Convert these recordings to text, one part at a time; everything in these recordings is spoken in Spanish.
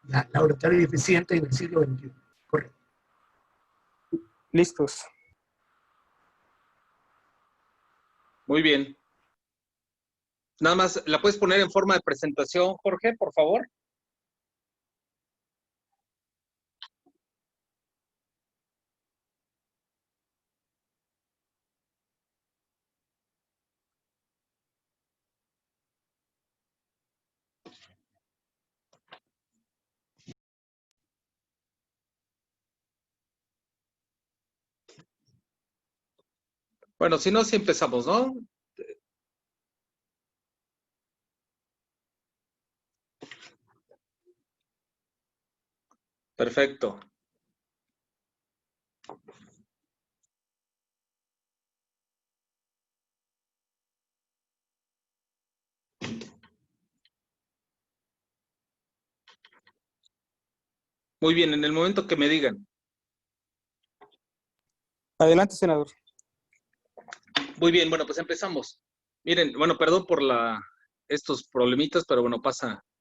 la oratoria eficiente en el siglo XXI. Correcto. Listos. Muy bien. Nada más, ¿la puedes poner en forma de presentación, Jorge, por favor? Bueno, si no, sí empezamos, ¿no? Perfecto. Muy bien, en el momento que me digan. Adelante, senador. Muy bien, bueno, pues empezamos. Miren, bueno, perdón por estos problemitas, pero bueno,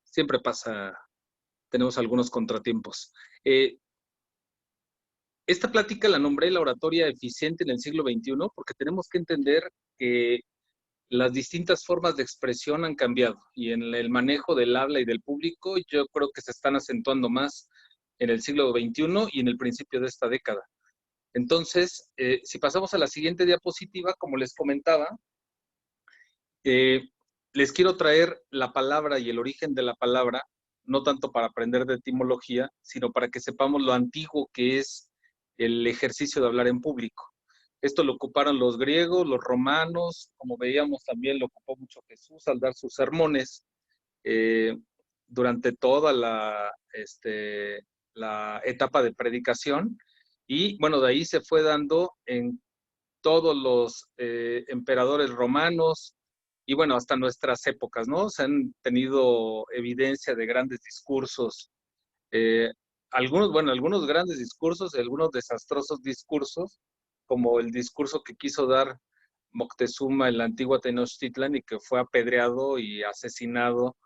siempre pasa, tenemos algunos contratiempos. Esta plática la nombré la oratoria eficiente en el siglo XXI porque tenemos que entender que las distintas formas de expresión han cambiado y en el manejo del habla y del público yo creo que se están acentuando más en el siglo XXI y en el principio de esta década. Entonces, si pasamos a la siguiente diapositiva, como les comentaba, les quiero traer la palabra y el origen de la palabra, no tanto para aprender de etimología, sino para que sepamos lo antiguo que es el ejercicio de hablar en público. Esto lo ocuparon los griegos, los romanos, como veíamos también lo ocupó mucho Jesús al dar sus sermones durante toda la etapa de predicación. Y bueno, de ahí se fue dando en todos los emperadores romanos y bueno, hasta nuestras épocas, ¿no? Se han tenido evidencia de grandes discursos, algunos grandes discursos y algunos desastrosos discursos, como el discurso que quiso dar Moctezuma en la antigua Tenochtitlan y que fue apedreado y asesinado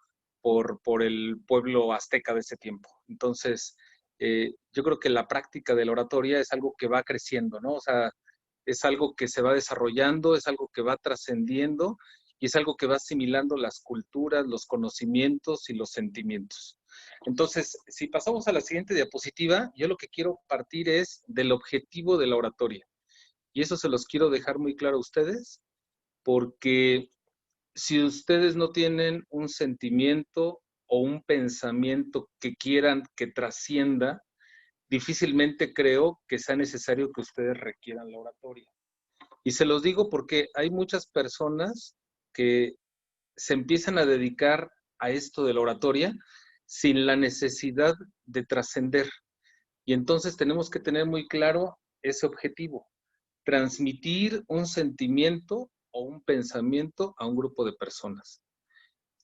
por el pueblo azteca de ese tiempo. Entonces, yo creo que la práctica de la oratoria es algo que va creciendo, ¿no? O sea, es algo que se va desarrollando, es algo que va trascendiendo y es algo que va asimilando las culturas, los conocimientos y los sentimientos. Entonces, si pasamos a la siguiente diapositiva, yo lo que quiero partir es del objetivo de la oratoria. Y eso se los quiero dejar muy claro a ustedes, porque si ustedes no tienen un sentimiento o un pensamiento que quieran que trascienda, difícilmente creo que sea necesario que ustedes requieran la oratoria. Y se los digo porque hay muchas personas que se empiezan a dedicar a esto de la oratoria sin la necesidad de trascender. Y entonces tenemos que tener muy claro ese objetivo, transmitir un sentimiento o un pensamiento a un grupo de personas.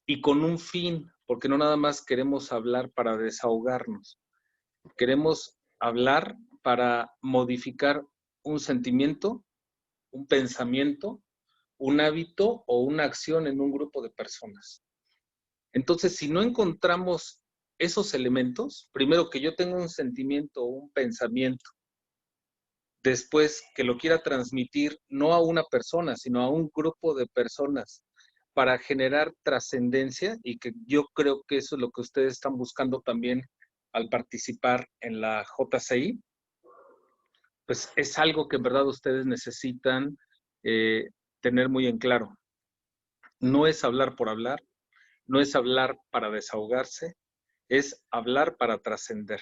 Y con un fin, porque no nada más queremos hablar para desahogarnos, queremos hablar para modificar un sentimiento, un pensamiento, un hábito o una acción en un grupo de personas. Entonces, si no encontramos esos elementos, primero que yo tenga un sentimiento o un pensamiento, después que lo quiera transmitir no a una persona, sino a un grupo de personas para generar trascendencia y que yo creo que eso es lo que ustedes están buscando también al participar en la JCI, pues es algo que en verdad ustedes necesitan tener muy en claro. No es hablar por hablar, no es hablar para desahogarse, es hablar para trascender.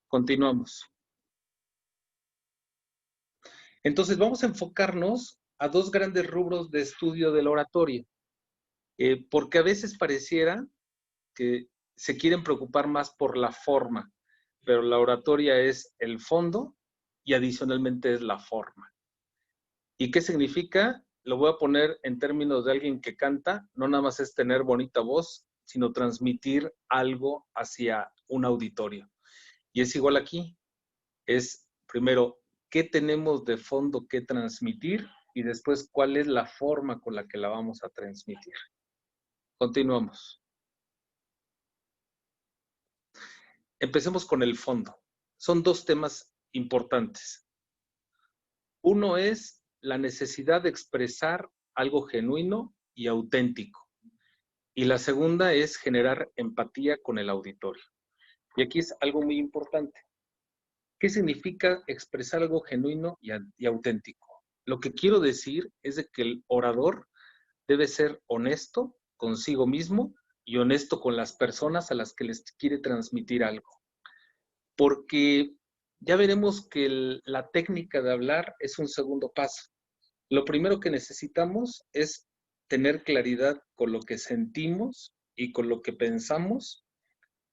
Continuamos. Entonces vamos a enfocarnos a dos grandes rubros de estudio de la oratoria, porque a veces pareciera que se quieren preocupar más por la forma, pero la oratoria es el fondo y adicionalmente es la forma. ¿Y qué significa? Lo voy a poner en términos de alguien que canta, no nada más es tener bonita voz, sino transmitir algo hacia un auditorio. Y es igual aquí, es primero, ¿qué tenemos de fondo que transmitir? Y después, ¿cuál es la forma con la que la vamos a transmitir? Continuamos. Empecemos con el fondo. Son dos temas importantes. Uno es la necesidad de expresar algo genuino y auténtico. Y la segunda es generar empatía con el auditorio. Y aquí es algo muy importante. ¿Qué significa expresar algo genuino y auténtico? Lo que quiero decir es de que el orador debe ser honesto consigo mismo y honesto con las personas a las que les quiere transmitir algo. Porque ya veremos que la técnica de hablar es un segundo paso. Lo primero que necesitamos es tener claridad con lo que sentimos y con lo que pensamos,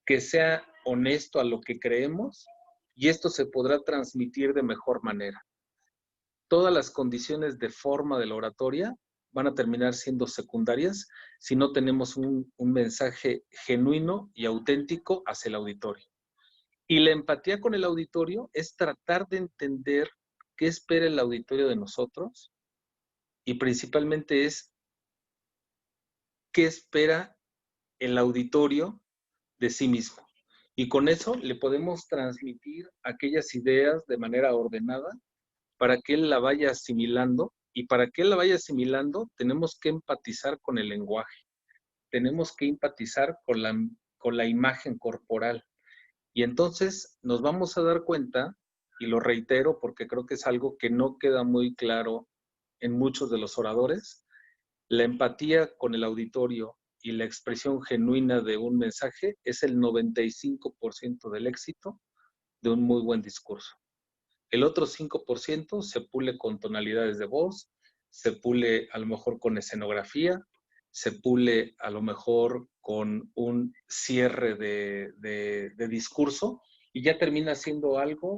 que sea honesto a lo que creemos, y esto se podrá transmitir de mejor manera. Todas las condiciones de forma de la oratoria van a terminar siendo secundarias si no tenemos un mensaje genuino y auténtico hacia el auditorio. Y la empatía con el auditorio es tratar de entender qué espera el auditorio de nosotros, y principalmente es qué espera el auditorio de sí mismo. Y con eso le podemos transmitir aquellas ideas de manera ordenada para que él la vaya asimilando, y para que él la vaya asimilando tenemos que empatizar con el lenguaje, tenemos que empatizar con la imagen corporal. Y entonces nos vamos a dar cuenta, y lo reitero porque creo que es algo que no queda muy claro en muchos de los oradores, la empatía con el auditorio y la expresión genuina de un mensaje es el 95% del éxito de un muy buen discurso. El otro 5% se pule con tonalidades de voz, se pule a lo mejor con escenografía, se pule a lo mejor con un cierre de discurso, y ya termina siendo algo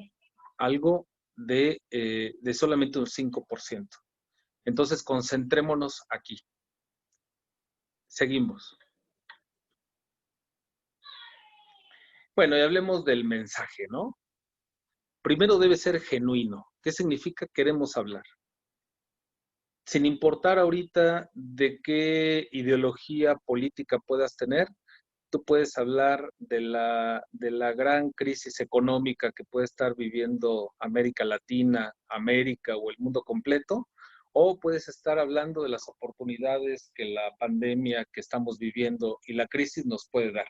de solamente un 5%. Entonces, concentrémonos aquí. Seguimos. Bueno, y hablemos del mensaje, ¿no? Primero debe ser genuino. ¿Qué significa queremos hablar? Sin importar ahorita de qué ideología política puedas tener, tú puedes hablar de la gran crisis económica que puede estar viviendo América Latina, América o el mundo completo, o puedes estar hablando de las oportunidades que la pandemia que estamos viviendo y la crisis nos puede dar.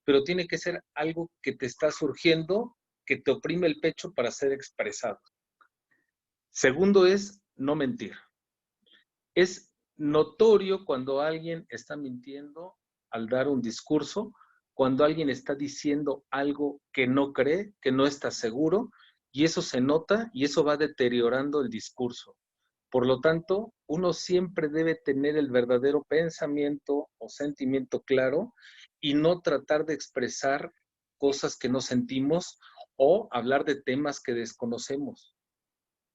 Pero tiene que ser algo que te está surgiendo, que te oprime el pecho para ser expresado. Segundo es no mentir. Es notorio cuando alguien está mintiendo al dar un discurso, cuando alguien está diciendo algo que no cree, que no está seguro, y eso se nota y eso va deteriorando el discurso. Por lo tanto, uno siempre debe tener el verdadero pensamiento o sentimiento claro y no tratar de expresar cosas que no sentimos o hablar de temas que desconocemos.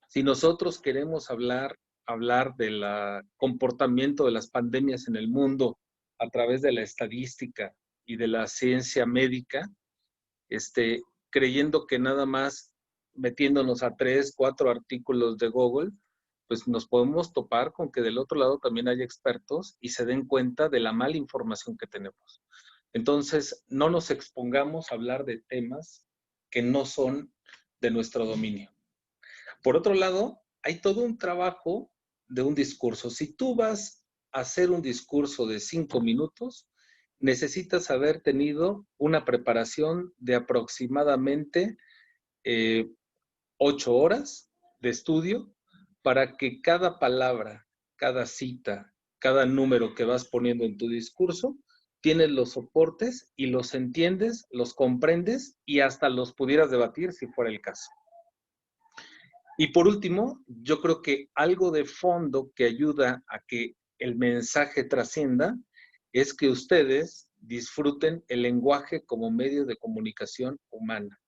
Si nosotros queremos hablar del comportamiento de las pandemias en el mundo a través de la estadística y de la ciencia médica, creyendo que nada más metiéndonos a 3, 4 artículos de Google, pues nos podemos topar con que del otro lado también hay expertos y se den cuenta de la mala información que tenemos. Entonces, no nos expongamos a hablar de temas que no son de nuestro dominio. Por otro lado, hay todo un trabajo de un discurso. Si tú vas a hacer un discurso de 5 minutos, necesitas haber tenido una preparación de aproximadamente 8 horas de estudio para que cada palabra, cada cita, cada número que vas poniendo en tu discurso, tienes los soportes y los entiendes, los comprendes y hasta los pudieras debatir si fuera el caso. Y por último, yo creo que algo de fondo que ayuda a que el mensaje trascienda es que ustedes disfruten el lenguaje como medio de comunicación humana.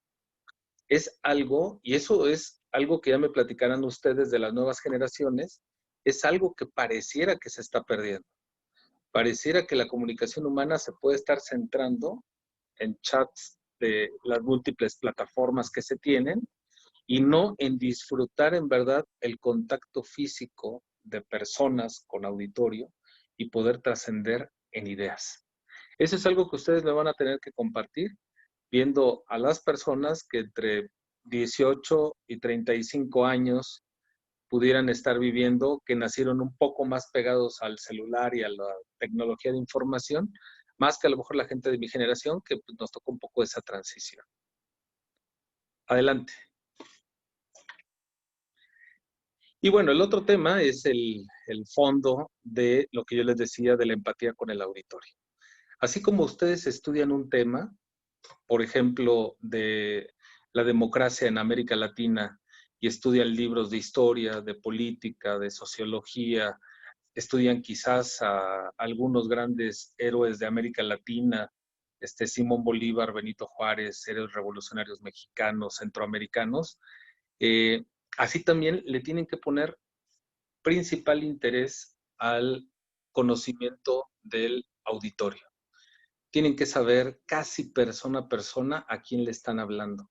Es algo, y eso es algo que ya me platicarán ustedes de las nuevas generaciones, es algo que pareciera que se está perdiendo. Pareciera que la comunicación humana se puede estar centrando en chats de las múltiples plataformas que se tienen, y no en disfrutar en verdad el contacto físico de personas con auditorio y poder trascender en ideas. Eso es algo que ustedes me van a tener que compartir, viendo a las personas que entre 18 y 35 años pudieran estar viviendo, que nacieron un poco más pegados al celular y a la tecnología de información, más que a lo mejor la gente de mi generación, que pues, nos tocó un poco esa transición. Adelante. Y bueno, el otro tema es el fondo de lo que yo les decía de la empatía con el auditorio. Así como ustedes estudian un tema, por ejemplo, de la democracia en América Latina y estudian libros de historia, de política, de sociología, estudian quizás a algunos grandes héroes de América Latina, Simón Bolívar, Benito Juárez, héroes revolucionarios mexicanos, centroamericanos, eh, así también le tienen que poner principal interés al conocimiento del auditorio. Tienen que saber casi persona a persona a quién le están hablando.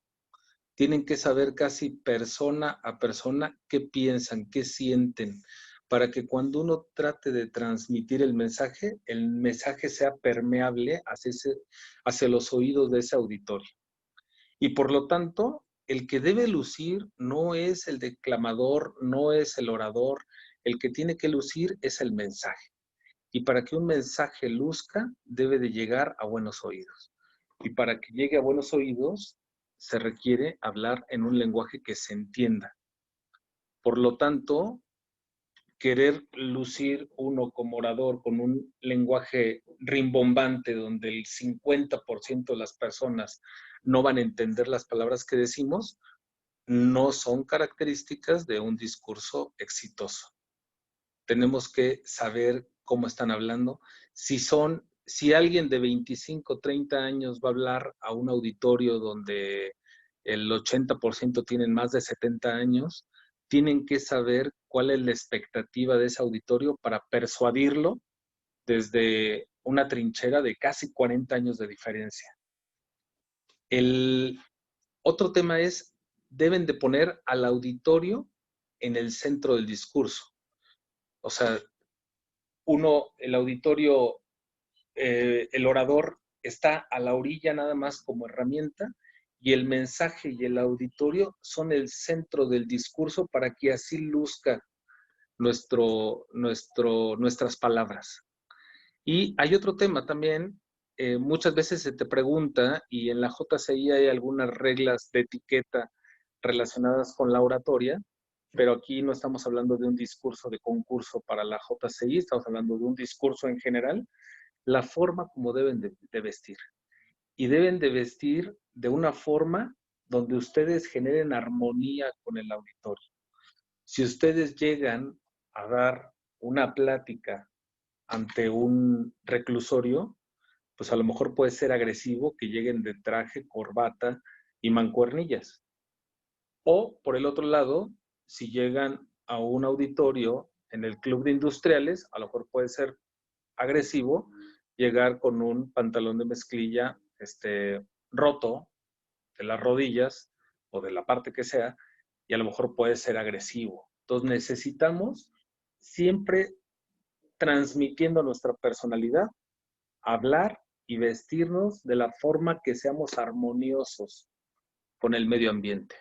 Tienen que saber casi persona a persona qué piensan, qué sienten, para que cuando uno trate de transmitir el mensaje sea permeable hacia los oídos de ese auditorio. Y por lo tanto, el que debe lucir no es el declamador, no es el orador, el que tiene que lucir es el mensaje. Y para que un mensaje luzca, debe de llegar a buenos oídos. Y para que llegue a buenos oídos, se requiere hablar en un lenguaje que se entienda. Por lo tanto, querer lucir uno como orador con un lenguaje rimbombante donde el 50% de las personas no van a entender las palabras que decimos, no son características de un discurso exitoso. Tenemos que saber cómo están hablando. Si alguien de 25, 30 años va a hablar a un auditorio donde el 80% tienen más de 70 años, tienen que saber cuál es la expectativa de ese auditorio para persuadirlo desde una trinchera de casi 40 años de diferencia. El otro tema es, deben de poner al auditorio en el centro del discurso. O sea, el auditorio, el orador está a la orilla nada más como herramienta y el mensaje y el auditorio son el centro del discurso para que así luzca nuestras palabras. Y hay otro tema también, muchas veces se te pregunta, y en la JCI hay algunas reglas de etiqueta relacionadas con la oratoria, pero aquí no estamos hablando de un discurso de concurso para la JCI, estamos hablando de un discurso en general, la forma como deben de vestir. Y deben de vestir de una forma donde ustedes generen armonía con el auditorio. Si ustedes llegan a dar una plática ante un reclusorio, pues a lo mejor puede ser agresivo que lleguen de traje, corbata y mancuernillas. O, por el otro lado, si llegan a un auditorio en el club de industriales, a lo mejor puede ser agresivo llegar con un pantalón de mezclilla roto de las rodillas o de la parte que sea, y a lo mejor puede ser agresivo. Entonces necesitamos siempre transmitiendo nuestra personalidad, hablar y vestirnos de la forma que seamos armoniosos con el medio ambiente.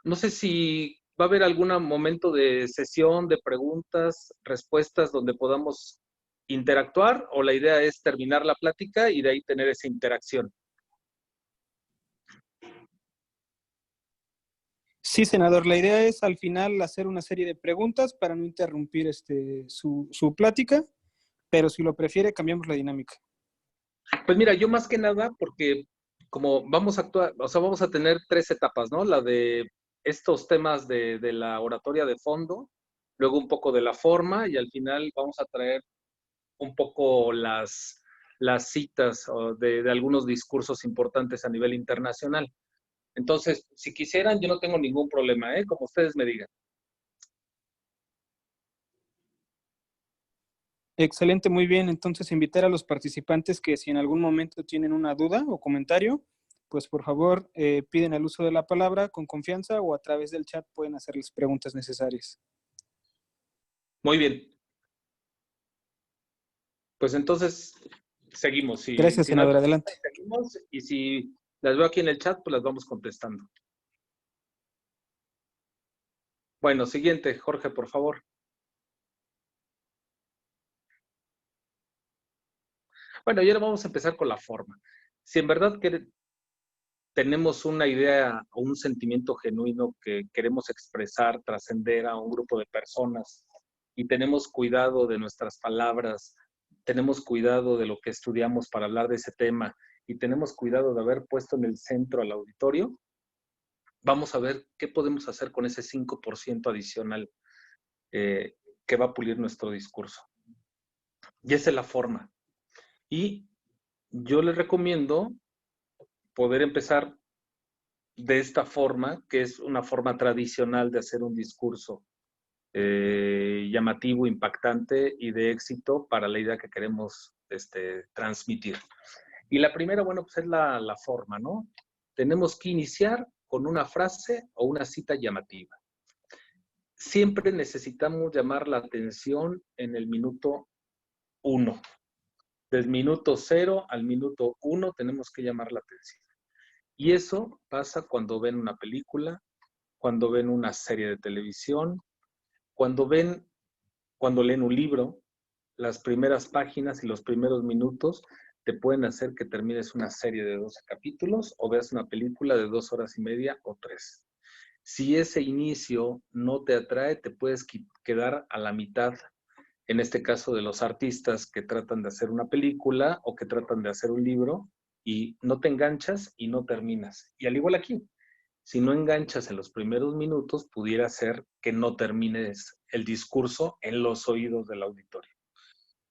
No sé si va a haber algún momento de sesión, de preguntas, respuestas donde podamos interactuar, o la idea es terminar la plática y de ahí tener esa interacción. Sí, senador, la idea es al final hacer una serie de preguntas para no interrumpir su plática, pero si lo prefiere cambiamos la dinámica. Pues mira, yo más que nada, porque como vamos a actuar, o sea, vamos a tener 3 etapas, ¿no? La de estos temas de la oratoria de fondo, luego un poco de la forma y al final vamos a traer un poco las citas de algunos discursos importantes a nivel internacional. Entonces, si quisieran, yo no tengo ningún problema, como ustedes me digan. Excelente, muy bien. Entonces, invitar a los participantes que si en algún momento tienen una duda o comentario, pues por favor piden el uso de la palabra con confianza o a través del chat pueden hacerles preguntas necesarias. Muy bien. Pues entonces, seguimos. Gracias, senador. Adelante. seguimos y si las veo aquí en el chat, pues las vamos contestando. Bueno, siguiente, Jorge, por favor. Bueno, y ahora vamos a empezar con la forma. Si en verdad tenemos una idea o un sentimiento genuino que queremos expresar, trascender a un grupo de personas y tenemos cuidado de nuestras palabras, tenemos cuidado de lo que estudiamos para hablar de ese tema y tenemos cuidado de haber puesto en el centro al auditorio, vamos a ver qué podemos hacer con ese 5% adicional que va a pulir nuestro discurso. Y esa es la forma. Y yo les recomiendo poder empezar de esta forma, que es una forma tradicional de hacer un discurso llamativo, impactante y de éxito para la idea que queremos transmitir. Y la primera, bueno, pues es la forma, ¿no? Tenemos que iniciar con una frase o una cita llamativa. Siempre necesitamos llamar la atención en el minuto 1. Del minuto 0 al minuto 1 tenemos que llamar la atención. Y eso pasa cuando ven una película, cuando ven una serie de televisión, cuando leen un libro, las primeras páginas y los primeros minutos te pueden hacer que termines una serie de 12 capítulos o veas una película de 2 horas y media o 3. Si ese inicio no te atrae, te puedes quedar a la mitad. En este caso de los artistas que tratan de hacer una película o que tratan de hacer un libro y no te enganchas y no terminas. Y al igual aquí, si no enganchas en los primeros minutos, pudiera ser que no termines el discurso en los oídos del auditorio.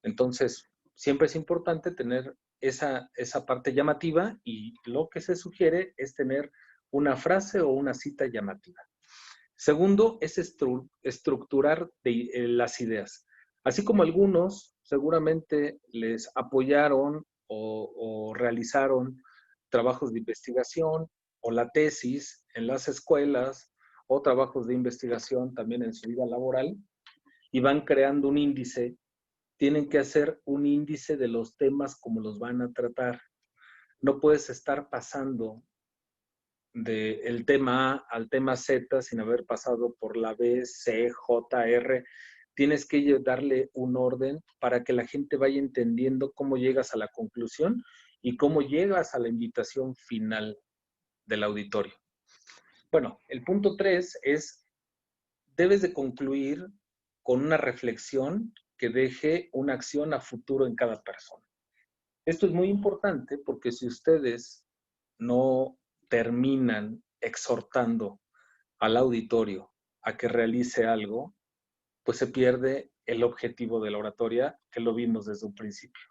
Entonces, siempre es importante tener esa parte llamativa y lo que se sugiere es tener una frase o una cita llamativa. Segundo, es estructurar las ideas. Así como algunos seguramente les apoyaron o realizaron trabajos de investigación o la tesis en las escuelas o trabajos de investigación también en su vida laboral y van creando un índice, tienen que hacer un índice de los temas como los van a tratar. No puedes estar pasando del tema A al tema Z sin haber pasado por la B, C, J, R. Tienes que darle un orden para que la gente vaya entendiendo cómo llegas a la conclusión y cómo llegas a la invitación final del auditorio. Bueno, el punto 3 es, debes de concluir con una reflexión que deje una acción a futuro en cada persona. Esto es muy importante porque si ustedes no terminan exhortando al auditorio a que realice algo, pues se pierde el objetivo de la oratoria que lo vimos desde un principio,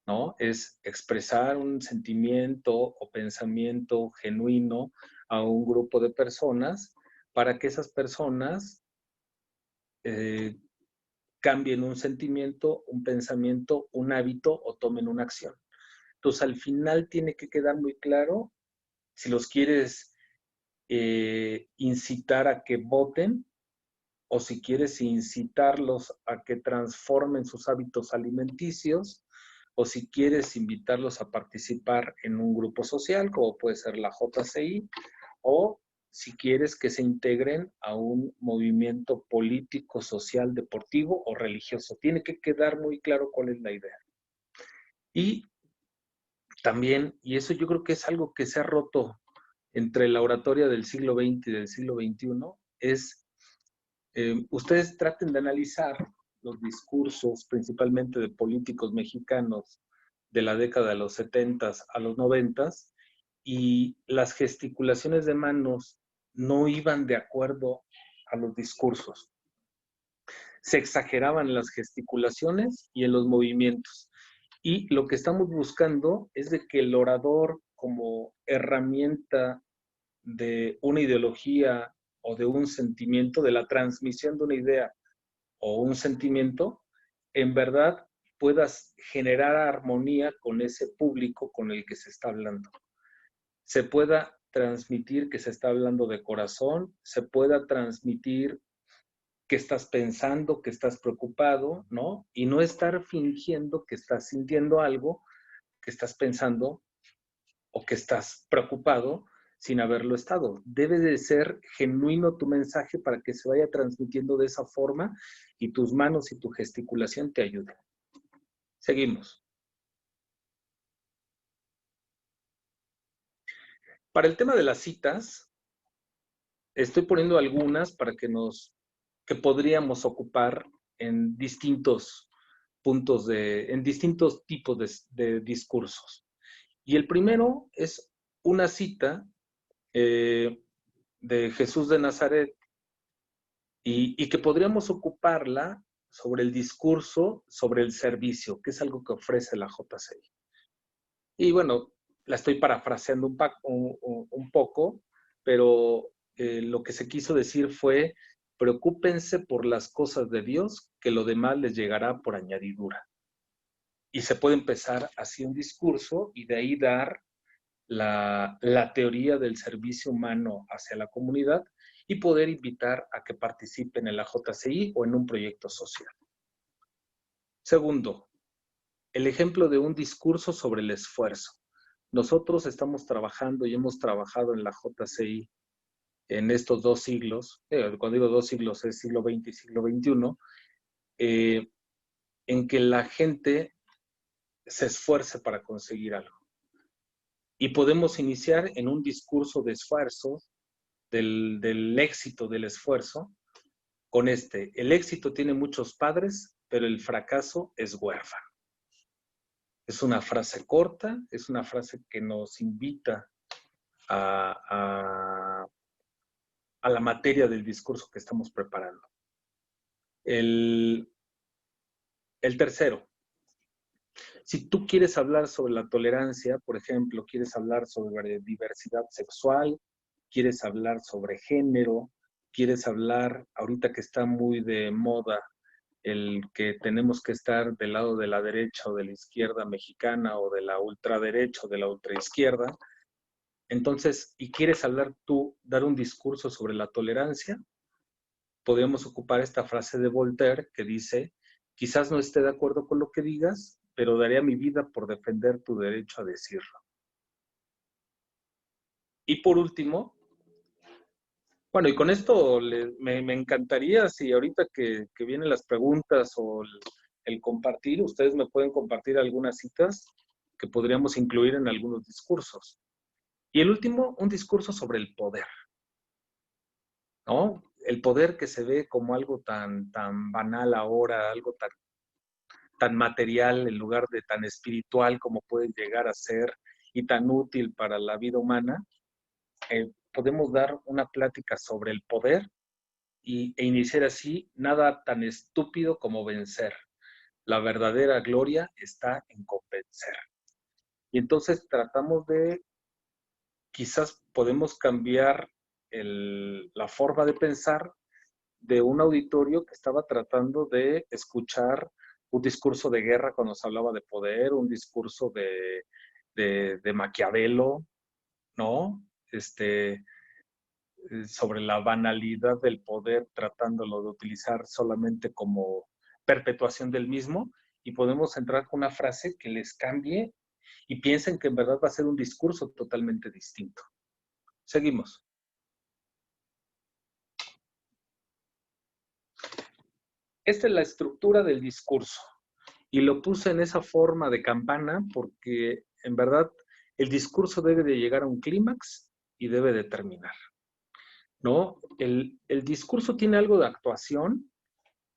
¿no? Es expresar un sentimiento o pensamiento genuino a un grupo de personas para que esas personas cambien un sentimiento, un pensamiento, un hábito o tomen una acción. Entonces, al final tiene que quedar muy claro si los quieres incitar a que voten o si quieres incitarlos a que transformen sus hábitos alimenticios o si quieres invitarlos a participar en un grupo social, como puede ser la JCI, o si quieres que se integren a un movimiento político, social, deportivo o religioso. Tiene que quedar muy claro cuál es la idea. Y también, y eso yo creo que es algo que se ha roto entre la oratoria del siglo XX y del siglo XXI, es, ustedes traten de analizar los discursos, principalmente de políticos mexicanos de la década de los 70s a los 90s, y las gesticulaciones de manos no iban de acuerdo a los discursos. Se exageraban en las gesticulaciones y en los movimientos. Y lo que estamos buscando es de que el orador, como herramienta de una ideología o de un sentimiento, de la transmisión de una idea o un sentimiento, en verdad puedas generar armonía con ese público con el que se está hablando. Se pueda transmitir que se está hablando de corazón, se pueda transmitir que estás pensando, que estás preocupado, ¿no? Y no estar fingiendo que estás sintiendo algo, que estás pensando o que estás preocupado sin haberlo estado. Debe de ser genuino tu mensaje para que se vaya transmitiendo de esa forma y tus manos y tu gesticulación te ayuden. Seguimos. Para el tema de las citas, estoy poniendo algunas para que podríamos ocupar en distintos puntos en distintos tipos de discursos. Y el primero es una cita de Jesús de Nazaret y que podríamos ocuparla sobre el discurso, sobre el servicio, que es algo que ofrece la JCI. Y bueno, la estoy parafraseando un poco, pero lo que se quiso decir fue, preocúpense por las cosas de Dios, que lo demás les llegará por añadidura. Y se puede empezar así un discurso y de ahí dar la teoría del servicio humano hacia la comunidad y poder invitar a que participen en la JCI o en un proyecto social. Segundo, el ejemplo de un discurso sobre el esfuerzo. Nosotros estamos trabajando y hemos trabajado en la JCI en estos 2 siglos, cuando digo 2 siglos es siglo XX y siglo XXI, en que la gente se esfuerce para conseguir algo. Y podemos iniciar en un discurso de esfuerzo, del éxito del esfuerzo, con el éxito tiene muchos padres, pero el fracaso es huérfano. Es una frase corta, es una frase que nos invita a la materia del discurso que estamos preparando. El tercero, si tú quieres hablar sobre la tolerancia, por ejemplo, quieres hablar sobre diversidad sexual, quieres hablar sobre género, quieres hablar, ahorita que está muy de moda, el que tenemos que estar del lado de la derecha o de la izquierda mexicana o de la ultraderecha o de la ultraizquierda, entonces, y quieres hablar tú, dar un discurso sobre la tolerancia, podríamos ocupar esta frase de Voltaire que dice, quizás no esté de acuerdo con lo que digas, pero daría mi vida por defender tu derecho a decirlo. Y por último, bueno, y con esto me encantaría, si ahorita que vienen las preguntas o el compartir, ustedes me pueden compartir algunas citas que podríamos incluir en algunos discursos. Y el último, un discurso sobre el poder, ¿no? El poder que se ve como algo tan banal ahora, algo tan material en lugar de tan espiritual como puede llegar a ser y tan útil para la vida humana, podemos dar una plática sobre el poder e iniciar así, nada tan estúpido como vencer. La verdadera gloria está en convencer. Y entonces tratamos de, quizás podemos cambiar la forma de pensar de un auditorio que estaba tratando de escuchar un discurso de guerra cuando se hablaba de poder, un discurso de Maquiavelo, ¿no? Sobre la banalidad del poder, tratándolo de utilizar solamente como perpetuación del mismo, y podemos entrar con una frase que les cambie y piensen que en verdad va a ser un discurso totalmente distinto. Seguimos. Esta es la estructura del discurso y lo puse en esa forma de campana porque en verdad el discurso debe de llegar a un clímax y debe de terminar, ¿no? El discurso tiene algo de actuación,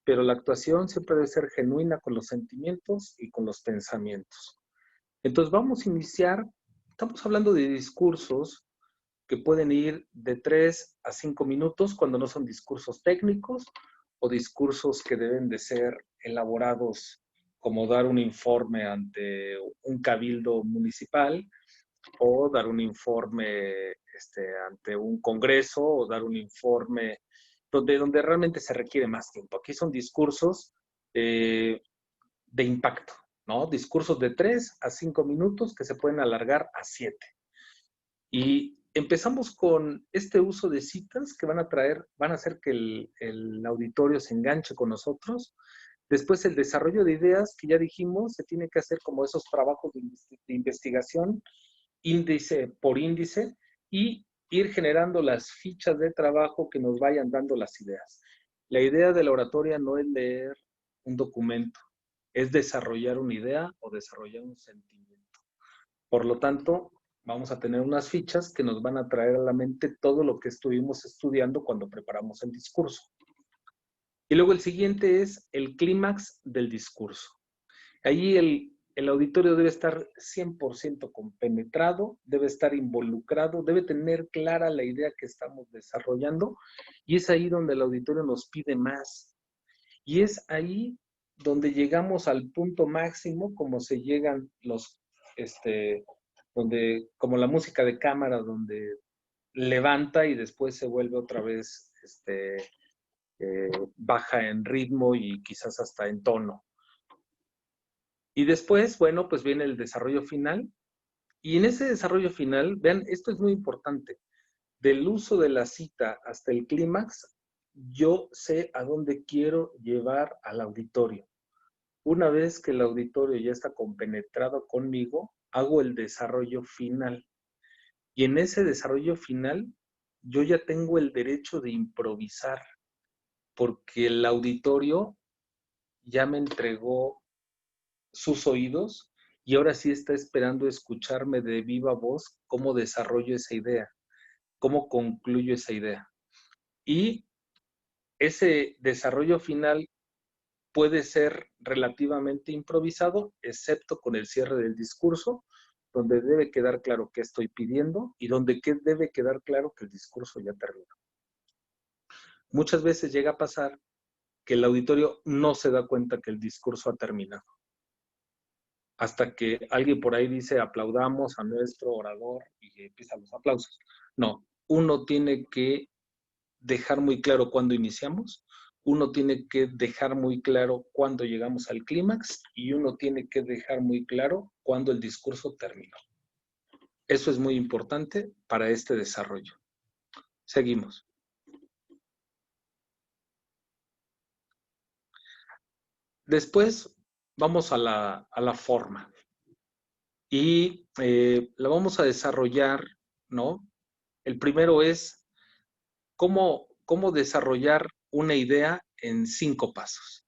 pero la actuación siempre debe ser genuina con los sentimientos y con los pensamientos. Entonces vamos a iniciar, estamos hablando de discursos que pueden ir de 3 a 5 minutos cuando no son discursos técnicos o discursos que deben de ser elaborados como dar un informe ante un cabildo municipal o dar un informe ante un congreso o dar un informe donde realmente se requiere más tiempo. Aquí son discursos de impacto, ¿no? Discursos de 3 a 5 minutos que se pueden alargar a 7. Y empezamos con este uso de citas que van a hacer que el auditorio se enganche con nosotros. Después el desarrollo de ideas, que ya dijimos, se tiene que hacer como esos trabajos de investigación índice por índice y ir generando las fichas de trabajo que nos vayan dando las ideas. La idea de la oratoria no es leer un documento, es desarrollar una idea o desarrollar un sentimiento. Por lo tanto, vamos a tener unas fichas que nos van a traer a la mente todo lo que estuvimos estudiando cuando preparamos el discurso. Y luego el siguiente es el clímax del discurso. Allí el auditorio debe estar 100% compenetrado, debe estar involucrado, debe tener clara la idea que estamos desarrollando y es ahí donde el auditorio nos pide más. Y es ahí donde llegamos al punto máximo, como se llegan como la música de cámara, donde levanta y después se vuelve otra vez baja en ritmo y quizás hasta en tono. Y después, bueno, pues viene el desarrollo final. Y en ese desarrollo final, vean, esto es muy importante. Del uso de la cita hasta el clímax, yo sé a dónde quiero llevar al auditorio. Una vez que el auditorio ya está compenetrado conmigo, hago el desarrollo final. Y en ese desarrollo final, yo ya tengo el derecho de improvisar, porque el auditorio ya me entregó sus oídos y ahora sí está esperando escucharme de viva voz cómo desarrollo esa idea, cómo concluyo esa idea. Y ese desarrollo final puede ser relativamente improvisado, excepto con el cierre del discurso, donde debe quedar claro qué estoy pidiendo y donde debe quedar claro que el discurso ya terminó. Muchas veces llega a pasar que el auditorio no se da cuenta que el discurso ha terminado. Hasta que alguien por ahí dice aplaudamos a nuestro orador y empiezan los aplausos. No, uno tiene que dejar muy claro cuándo iniciamos, uno tiene que dejar muy claro cuándo llegamos al clímax y uno tiene que dejar muy claro cuándo el discurso terminó. Eso es muy importante para este desarrollo. Seguimos. Después vamos a la forma y la vamos a desarrollar, ¿no? El primero es cómo desarrollar una idea en 5 pasos.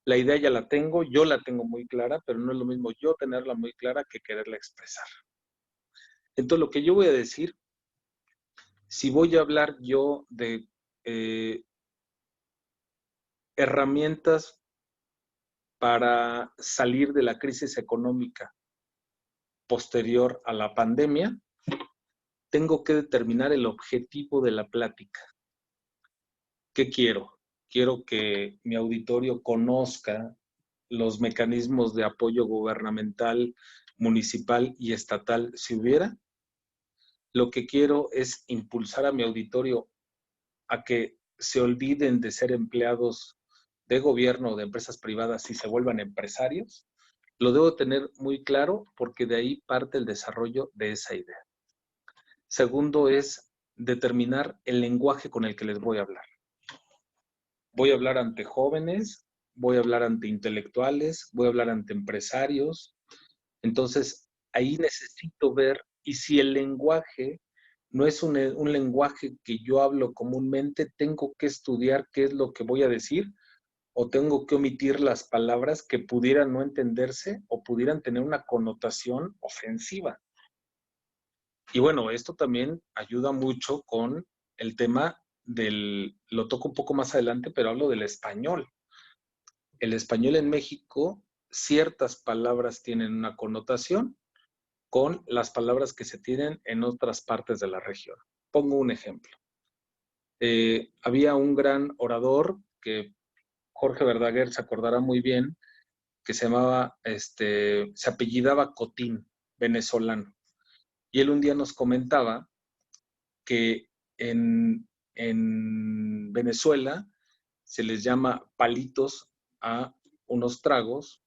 La idea ya la tengo, yo la tengo muy clara, pero no es lo mismo yo tenerla muy clara que quererla expresar. Entonces, lo que yo voy a decir, si voy a hablar yo de herramientas para salir de la crisis económica posterior a la pandemia, tengo que determinar el objetivo de la plática. ¿Qué quiero? Quiero que mi auditorio conozca los mecanismos de apoyo gubernamental, municipal y estatal, si hubiera. Lo que quiero es impulsar a mi auditorio a que se olviden de ser empleados de gobierno o de empresas privadas y se vuelvan empresarios. Lo debo tener muy claro porque de ahí parte el desarrollo de esa idea. Segundo es determinar el lenguaje con el que les voy a hablar. Voy a hablar ante jóvenes, voy a hablar ante intelectuales, voy a hablar ante empresarios. Entonces, ahí necesito ver, y si el lenguaje no es un lenguaje que yo hablo comúnmente, tengo que estudiar qué es lo que voy a decir o tengo que omitir las palabras que pudieran no entenderse o pudieran tener una connotación ofensiva. Y bueno, esto también ayuda mucho con el tema lo toco un poco más adelante, pero hablo del español. El español en México, ciertas palabras tienen una connotación con las palabras que se tienen en otras partes de la región. Pongo un ejemplo. Había un gran orador que Jorge Verdaguer se acordará muy bien, que se llamaba, se apellidaba Cotín, venezolano. Y él un día nos comentaba que en Venezuela se les llama palitos a unos tragos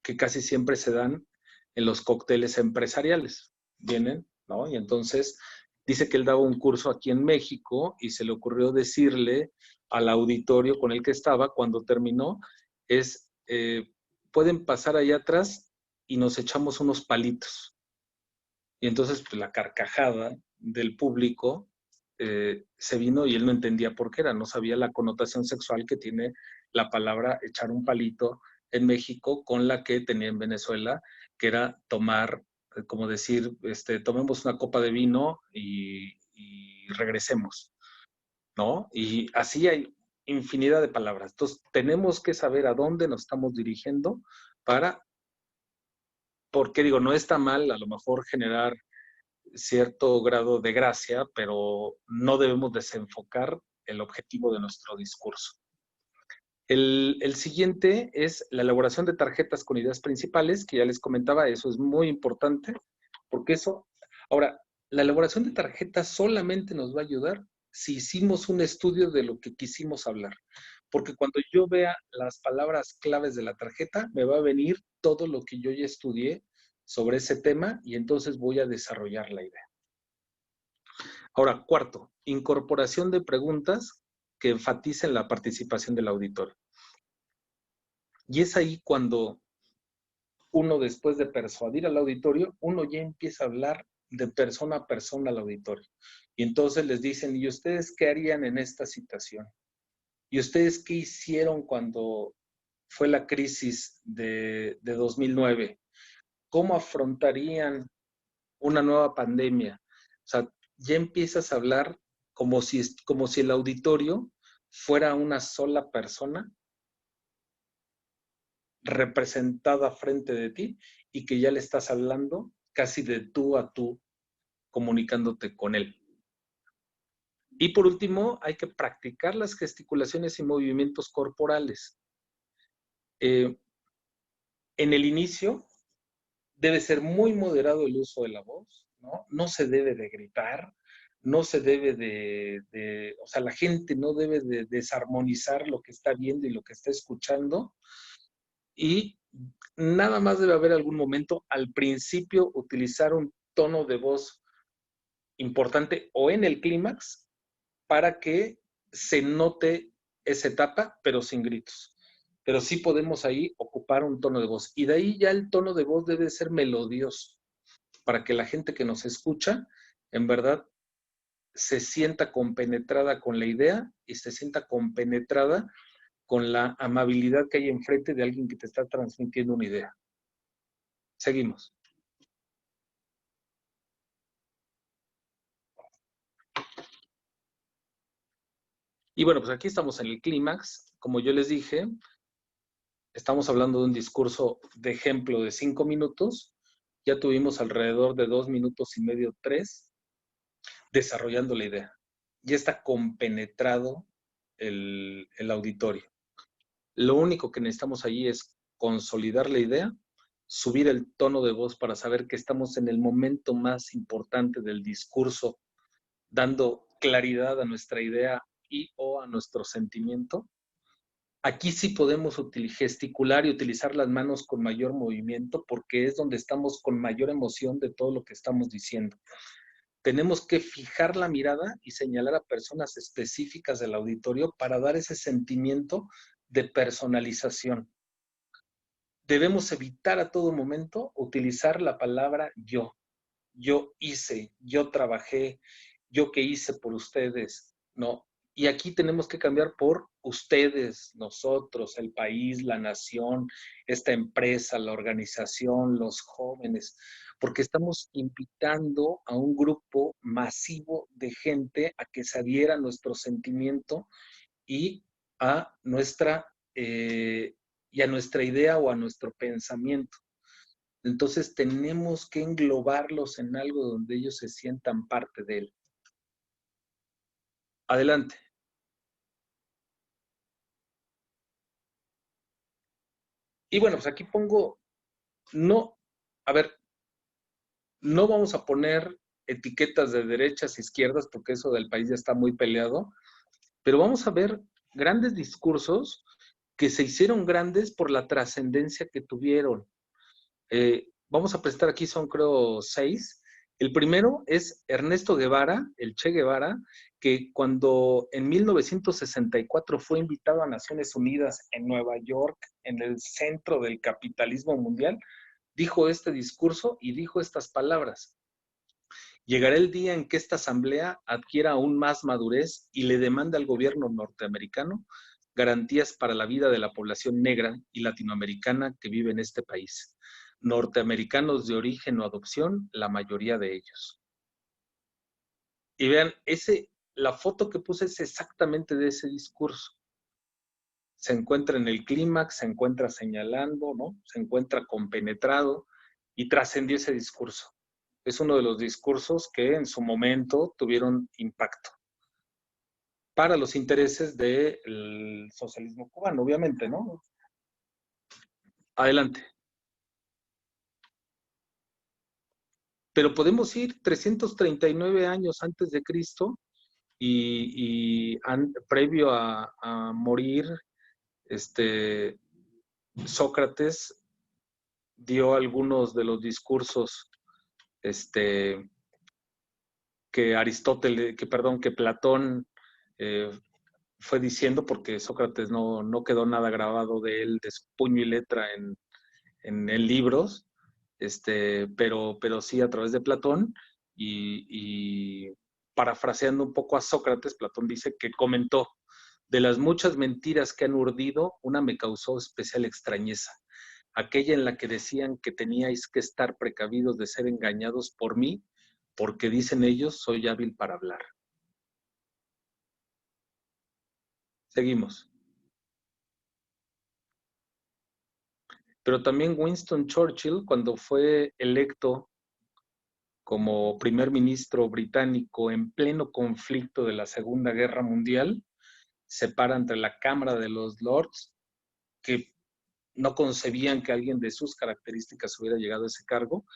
que casi siempre se dan en los cócteles empresariales. Vienen, ¿no? Y entonces dice que él daba un curso aquí en México y se le ocurrió decirle al auditorio con el que estaba cuando terminó, pueden pasar allá atrás y nos echamos unos palitos. Y entonces pues, la carcajada del público se vino y él no entendía por qué era, no sabía la connotación sexual que tiene la palabra echar un palito en México con la que tenía en Venezuela, que era tomar, como decir, tomemos una copa de vino y regresemos, ¿no? Y así hay infinidad de palabras. Entonces, tenemos que saber a dónde nos estamos dirigiendo porque digo, no está mal a lo mejor generar cierto grado de gracia, pero no debemos desenfocar el objetivo de nuestro discurso. El siguiente es la elaboración de tarjetas con ideas principales, que ya les comentaba, eso es muy importante, porque ahora, la elaboración de tarjetas solamente nos va a ayudar si hicimos un estudio de lo que quisimos hablar, porque cuando yo vea las palabras claves de la tarjeta, me va a venir todo lo que yo ya estudié sobre ese tema y entonces voy a desarrollar la idea. Ahora, cuarto, incorporación de preguntas que enfaticen la participación del auditorio. Y es ahí cuando uno, después de persuadir al auditorio, uno ya empieza a hablar de persona a persona al auditorio. Y entonces les dicen, ¿y ustedes qué harían en esta situación? ¿Y ustedes qué hicieron cuando fue la crisis de 2009? ¿Cómo afrontarían una nueva pandemia? O sea, ya empiezas a hablar como si el auditorio fuera una sola persona representada frente de ti y que ya le estás hablando casi de tú a tú, comunicándote con él. Y por último, hay que practicar las gesticulaciones y movimientos corporales. En el inicio debe ser muy moderado el uso de la voz, ¿no? No se debe de gritar, no se debe o sea, la gente no debe de desarmonizar lo que está viendo y lo que está escuchando. Y nada más debe haber algún momento al principio utilizar un tono de voz importante o en el clímax para que se note esa etapa, pero sin gritos. Pero sí podemos ahí ocupar un tono de voz. Y de ahí ya el tono de voz debe ser melodioso para que la gente que nos escucha, en verdad, se sienta compenetrada con la idea y se sienta compenetrada con la amabilidad que hay enfrente de alguien que te está transmitiendo una idea. Seguimos. Y bueno, pues aquí estamos en el clímax. Como yo les dije, estamos hablando de un discurso de ejemplo de 5 minutos. Ya tuvimos alrededor de 2 minutos y medio, 3, desarrollando la idea. Ya está compenetrado el auditorio. Lo único que necesitamos allí es consolidar la idea, subir el tono de voz para saber que estamos en el momento más importante del discurso, dando claridad a nuestra idea y o a nuestro sentimiento. Aquí sí podemos gesticular y utilizar las manos con mayor movimiento porque es donde estamos con mayor emoción de todo lo que estamos diciendo. Tenemos que fijar la mirada y señalar a personas específicas del auditorio para dar ese sentimiento de personalización. Debemos evitar a todo momento utilizar la palabra yo. Yo hice, yo trabajé, yo qué hice por ustedes, ¿no? Y aquí tenemos que cambiar por ustedes, nosotros, el país, la nación, esta empresa, la organización, los jóvenes, porque estamos invitando a un grupo masivo de gente a que se adhiera a nuestro sentimiento y a y a nuestra idea o a nuestro pensamiento. Entonces tenemos que englobarlos en algo donde ellos se sientan parte de él. Adelante. Y bueno, pues aquí pongo, no vamos a poner etiquetas de derechas e izquierdas porque eso del país ya está muy peleado, pero vamos a ver grandes discursos que se hicieron grandes por la trascendencia que tuvieron. Vamos a presentar aquí, son creo 6. El primero es Ernesto Guevara, el Che Guevara, que cuando en 1964 fue invitado a Naciones Unidas en Nueva York, en el centro del capitalismo mundial, dijo este discurso y dijo estas palabras. Llegará el día en que esta asamblea adquiera aún más madurez y le demande al gobierno norteamericano garantías para la vida de la población negra y latinoamericana que vive en este país. Norteamericanos de origen o adopción, la mayoría de ellos. Y vean, la foto que puse es exactamente de ese discurso. Se encuentra en el clímax, se encuentra señalando, ¿no? Se encuentra compenetrado y trascendió ese discurso. Es uno de los discursos que en su momento tuvieron impacto para los intereses del socialismo cubano, obviamente, ¿no? Adelante. Pero podemos ir 339 años antes de Cristo previo a morir, Sócrates dio algunos de los discursos que Platón fue diciendo, porque Sócrates no quedó nada grabado de él, de su puño y letra en libros, pero sí a través de Platón, y parafraseando un poco a Sócrates, Platón dice que comentó: de las muchas mentiras que han urdido, una me causó especial extrañeza, aquella en la que decían que teníais que estar precavidos de ser engañados por mí, porque dicen ellos, soy hábil para hablar. Seguimos. Pero también Winston Churchill, cuando fue electo como primer ministro británico en pleno conflicto de la Segunda Guerra Mundial, se para entre la Cámara de los Lords, que no concebían que alguien de sus características hubiera llegado a ese cargo,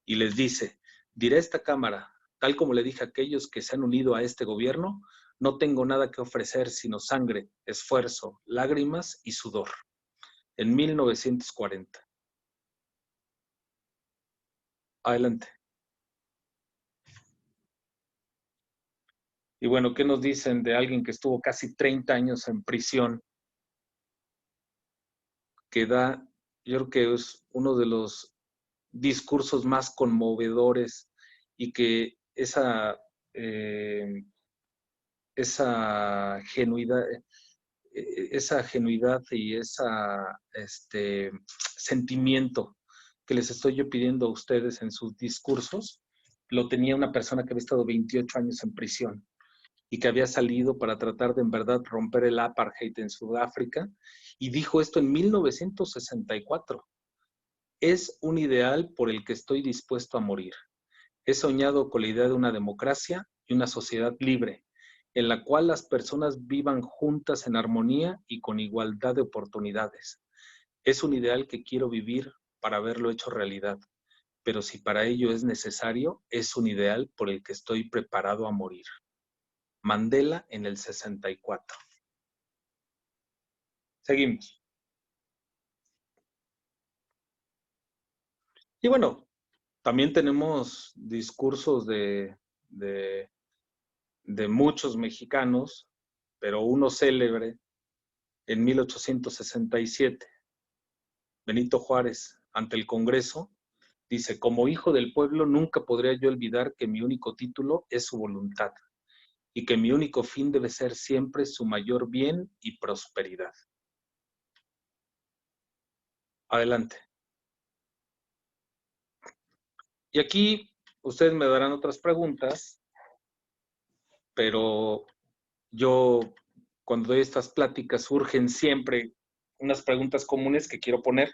y les dice: diré a esta Cámara, tal como le dije a aquellos que se han unido a este gobierno, no tengo nada que ofrecer sino sangre, esfuerzo, lágrimas y sudor. En 1940. Adelante. Y bueno, ¿qué nos dicen de alguien que estuvo casi 30 años en prisión? Que da, yo creo que es uno de los discursos más conmovedores, y que esa genuidad, y ese sentimiento que les estoy yo pidiendo a ustedes en sus discursos, lo tenía una persona que había estado 28 años en prisión y que había salido para tratar de en verdad romper el apartheid en Sudáfrica, y dijo esto en 1964. Es un ideal por el que estoy dispuesto a morir. He soñado con la idea de una democracia y una sociedad libre, en la cual las personas vivan juntas en armonía y con igualdad de oportunidades. Es un ideal que quiero vivir para verlo hecho realidad, pero si para ello es necesario, es un ideal por el que estoy preparado a morir. Mandela en el 64. Seguimos. Y bueno, también tenemos discursos de muchos mexicanos, pero uno célebre en 1867. Benito Juárez, ante el Congreso, dice: como hijo del pueblo nunca podría yo olvidar que mi único título es su voluntad y que mi único fin debe ser siempre su mayor bien y prosperidad. Adelante. Y aquí ustedes me darán otras preguntas, pero yo, cuando doy estas pláticas, surgen siempre unas preguntas comunes que quiero poner,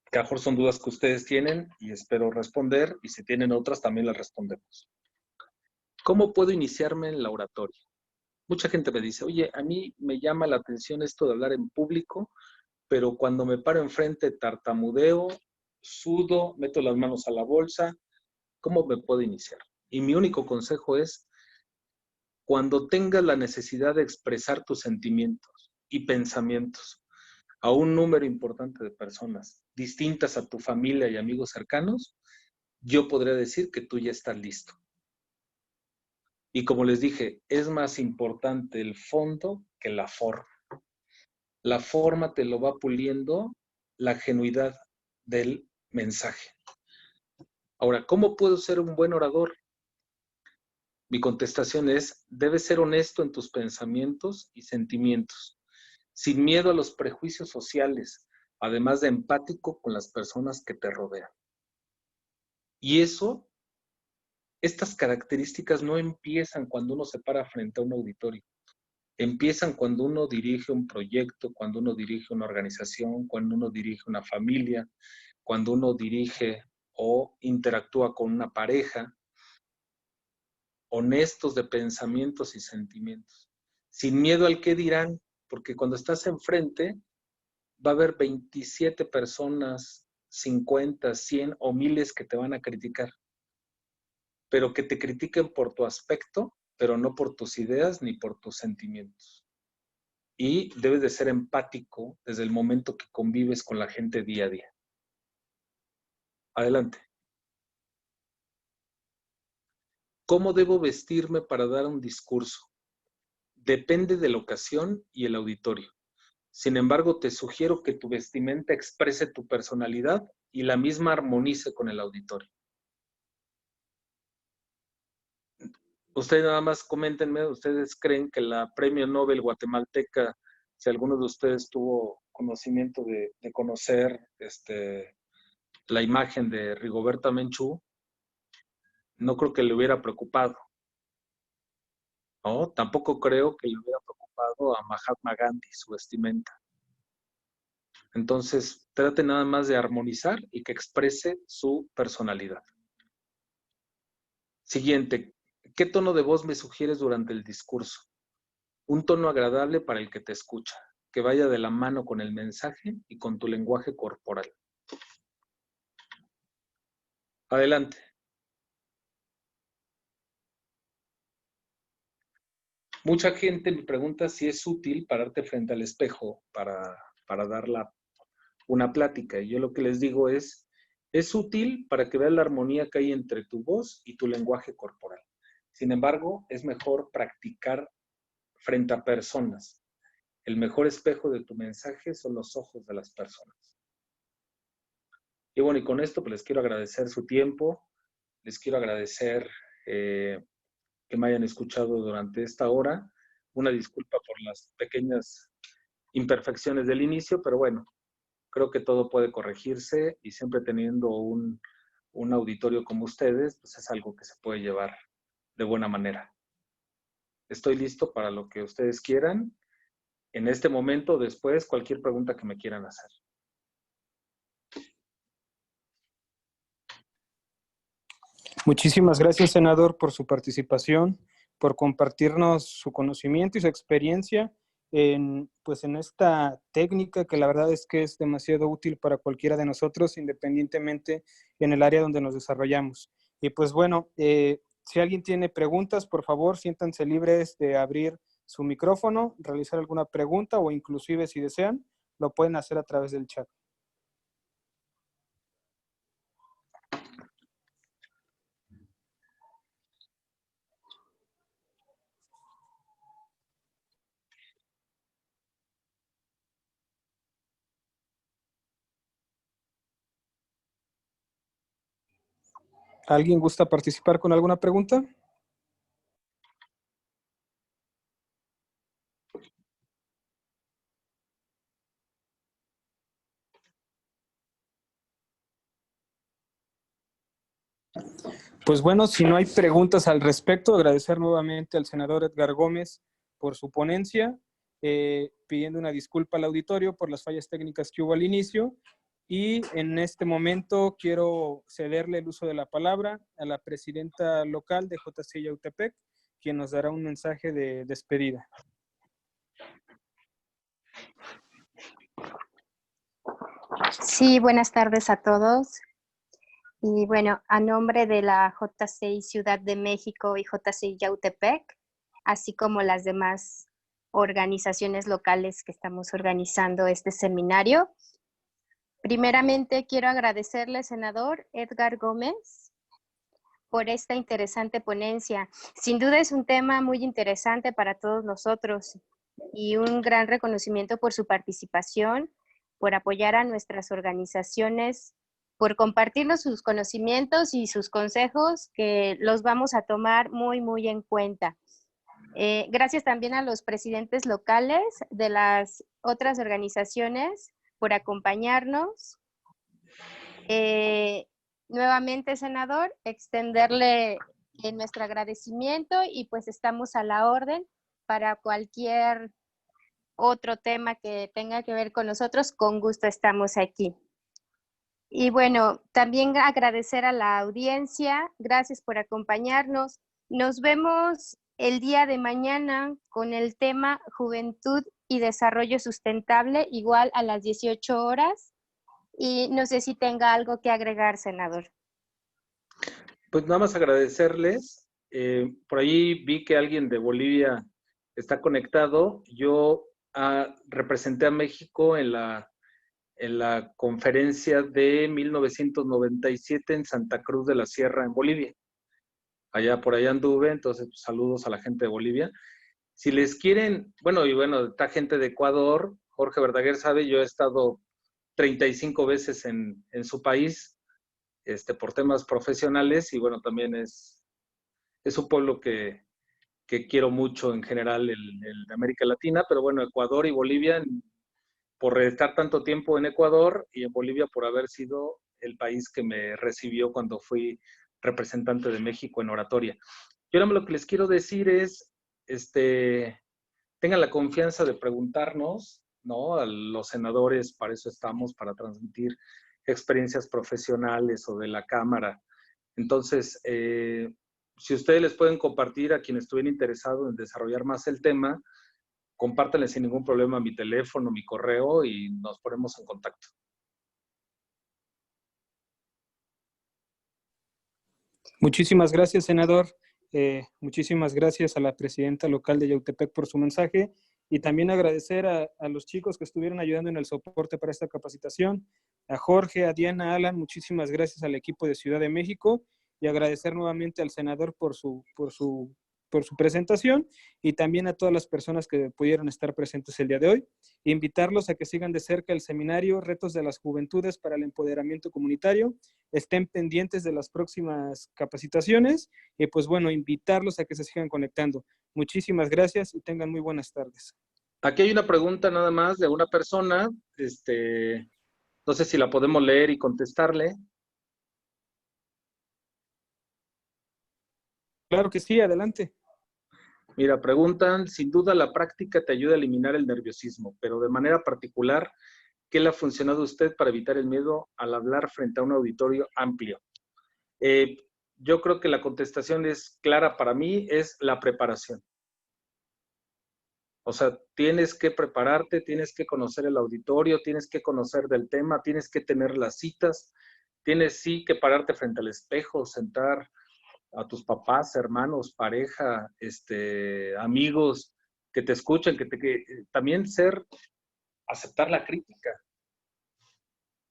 que a lo mejor son dudas que ustedes tienen y espero responder, y si tienen otras también las respondemos. ¿Cómo puedo iniciarme en la oratoria? Mucha gente me dice: oye, a mí me llama la atención esto de hablar en público, pero cuando me paro enfrente tartamudeo, sudo, meto las manos a la bolsa. ¿Cómo me puedo iniciar? Y mi único consejo es: cuando tengas la necesidad de expresar tus sentimientos y pensamientos a un número importante de personas distintas a tu familia y amigos cercanos, yo podría decir que tú ya estás listo. Y como les dije, es más importante el fondo que la forma. La forma te lo va puliendo la genuidad del mensaje. Ahora, ¿cómo puedo ser un buen orador? Mi contestación es, debes ser honesto en tus pensamientos y sentimientos, sin miedo a los prejuicios sociales, además de empático con las personas que te rodean. Y estas características no empiezan cuando uno se para frente a un auditorio. Empiezan cuando uno dirige un proyecto, cuando uno dirige una organización, cuando uno dirige una familia, cuando uno dirige o interactúa con una pareja, honestos de pensamientos y sentimientos, sin miedo al qué dirán, porque cuando estás enfrente va a haber 27 personas, 50, 100 o miles que te van a criticar, pero que te critiquen por tu aspecto, pero no por tus ideas ni por tus sentimientos. Y debes de ser empático desde el momento que convives con la gente día a día. Adelante. ¿Cómo debo vestirme para dar un discurso? Depende de la ocasión y el auditorio. Sin embargo, te sugiero que tu vestimenta exprese tu personalidad y la misma armonice con el auditorio. Ustedes nada más coméntenme, ¿ustedes creen que la Premio Nobel guatemalteca, si alguno de ustedes tuvo conocimiento de conocer la imagen de Rigoberta Menchú, no creo que le hubiera preocupado, ¿no? Tampoco creo que le hubiera preocupado a Mahatma Gandhi su vestimenta. Entonces, trate nada más de armonizar y que exprese su personalidad. Siguiente, ¿qué tono de voz me sugieres durante el discurso? Un tono agradable para el que te escucha, que vaya de la mano con el mensaje y con tu lenguaje corporal. Adelante. Mucha gente me pregunta si es útil pararte frente al espejo para dar una plática. Y yo lo que les digo es útil para que veas la armonía que hay entre tu voz y tu lenguaje corporal. Sin embargo, es mejor practicar frente a personas. El mejor espejo de tu mensaje son los ojos de las personas. Y bueno, y con esto pues les quiero agradecer su tiempo, les quiero agradecer que me hayan escuchado durante esta hora. Una disculpa por las pequeñas imperfecciones del inicio, pero bueno, creo que todo puede corregirse y siempre teniendo un auditorio como ustedes, pues es algo que se puede llevar de buena manera. Estoy listo para lo que ustedes quieran. En este momento, después, cualquier pregunta que me quieran hacer. Muchísimas gracias, senador, por su participación, por compartirnos su conocimiento y su experiencia en esta técnica que la verdad es que es demasiado útil para cualquiera de nosotros, independientemente en el área donde nos desarrollamos. Y pues bueno, si alguien tiene preguntas, por favor, siéntanse libres de abrir su micrófono, realizar alguna pregunta o inclusive si desean, lo pueden hacer a través del chat. ¿Alguien gusta participar con alguna pregunta? Pues bueno, si no hay preguntas al respecto, agradecer nuevamente al senador Edgar Gómez por su ponencia, pidiendo una disculpa al auditorio por las fallas técnicas que hubo al inicio. Y en este momento quiero cederle el uso de la palabra a la presidenta local de JC Yautepec, quien nos dará un mensaje de despedida. Sí, buenas tardes a todos. Y bueno, a nombre de la JCI Ciudad de México y JCI Yautepec, así como las demás organizaciones locales que estamos organizando este seminario, primeramente quiero agradecerle, senador Edgar Gómez, por esta interesante ponencia. Sin duda es un tema muy interesante para todos nosotros y un gran reconocimiento por su participación, por apoyar a nuestras organizaciones por compartirnos sus conocimientos y sus consejos, que los vamos a tomar muy, muy en cuenta. Gracias también a los presidentes locales de las otras organizaciones por acompañarnos. Nuevamente, senador, extenderle nuestro agradecimiento y pues estamos a la orden para cualquier otro tema que tenga que ver con nosotros. Con gusto estamos aquí. Y bueno, también agradecer a la audiencia. Gracias por acompañarnos. Nos vemos el día de mañana con el tema Juventud y Desarrollo Sustentable, igual a las 18 horas. Y no sé si tenga algo que agregar, senador. Pues nada más agradecerles. Por ahí vi que alguien de Bolivia está conectado. Yo representé a México en la conferencia de 1997 en Santa Cruz de la Sierra, en Bolivia. Por allá anduve, entonces pues, saludos a la gente de Bolivia. Si les quieren, bueno, está gente de Ecuador, Jorge Verdaguer sabe, yo he estado 35 veces en su país, por temas profesionales, y bueno, también es un pueblo que quiero mucho en general, el de América Latina, pero bueno, Ecuador y Bolivia, por estar tanto tiempo en Ecuador y en Bolivia por haber sido el país que me recibió cuando fui representante de México en oratoria. Yo ahora lo que les quiero decir es, tengan la confianza de preguntarnos, ¿no? A los senadores, para eso estamos, para transmitir experiencias profesionales o de la Cámara. Entonces, si ustedes les pueden compartir a quienes estuvieran interesados en desarrollar más el tema, compártanle sin ningún problema mi teléfono, mi correo y nos ponemos en contacto. Muchísimas gracias, senador. Muchísimas gracias a la presidenta local de Yautepec por su mensaje y también agradecer a los chicos que estuvieron ayudando en el soporte para esta capacitación, a Jorge, a Diana, a Alan, muchísimas gracias al equipo de Ciudad de México y agradecer nuevamente al senador por su presentación y también a todas las personas que pudieron estar presentes el día de hoy. Invitarlos a que sigan de cerca el seminario Retos de las Juventudes para el Empoderamiento Comunitario. Estén pendientes de las próximas capacitaciones y pues bueno, invitarlos a que se sigan conectando. Muchísimas gracias y tengan muy buenas tardes. Aquí hay una pregunta nada más de una persona, no sé si la podemos leer y contestarle. Claro que sí, adelante. Mira, preguntan, sin duda la práctica te ayuda a eliminar el nerviosismo, pero de manera particular, ¿qué le ha funcionado a usted para evitar el miedo al hablar frente a un auditorio amplio? Yo creo que la contestación es clara para mí, es la preparación. O sea, tienes que prepararte, tienes que conocer el auditorio, tienes que conocer del tema, tienes que tener las citas, tienes sí que pararte frente al espejo, sentar a tus papás, hermanos, pareja, amigos que te escuchen, que también aceptar la crítica.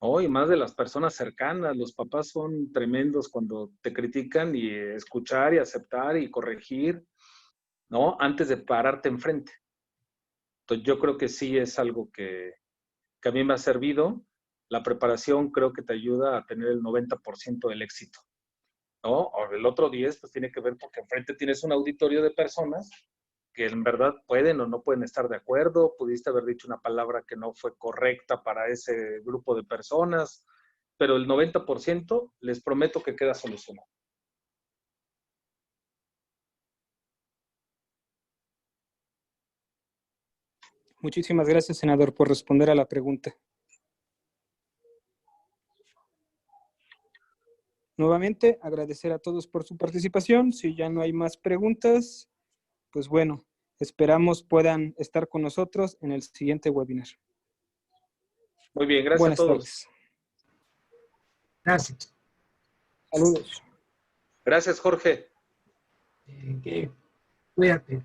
Oh, y más de las personas cercanas, los papás son tremendos cuando te critican y escuchar y aceptar y corregir, ¿no? Antes de pararte enfrente. Entonces yo creo que sí es algo que a mí me ha servido. La preparación creo que te ayuda a tener el 90% del éxito, ¿no? O el otro 10 pues tiene que ver porque enfrente tienes un auditorio de personas que en verdad pueden o no pueden estar de acuerdo, pudiste haber dicho una palabra que no fue correcta para ese grupo de personas, pero el 90% les prometo que queda solucionado. Muchísimas gracias, senador, por responder a la pregunta. Nuevamente, agradecer a todos por su participación. Si ya no hay más preguntas, pues bueno, esperamos puedan estar con nosotros en el siguiente webinar. Muy bien, gracias Buenas a todos. Tardes. Gracias. Saludos. Gracias, Jorge. Cuídate.